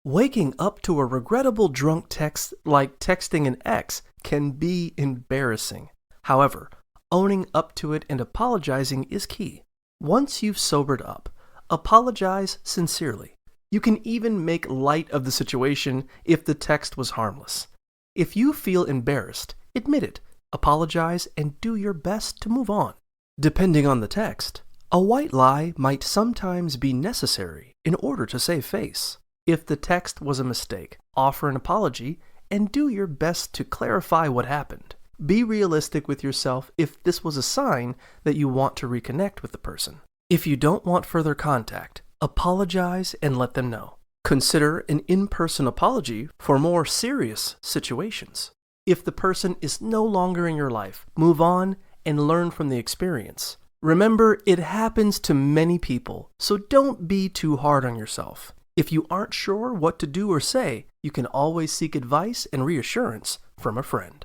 Waking up to a regrettable drunk text like texting an ex can be embarrassing. However, owning up to it and apologizing is key. Once you've sobered up, apologize sincerely. You can even make light of the situation if the text was harmless. If you feel embarrassed, admit it, apologize, and do your best to move on. Depending on the text, a white lie might sometimes be necessary in order to save face. If the text was a mistake, offer an apology and do your best to clarify what happened. Be realistic with yourself if this was a sign that you want to reconnect with the person. If you don't want further contact, apologize and let them know. Consider an in-person apology for more serious situations. If the person is no longer in your life, move on and learn from the experience. Remember, it happens to many people, so don't be too hard on yourself. If you aren't sure what to do or say, you can always seek advice and reassurance from a friend.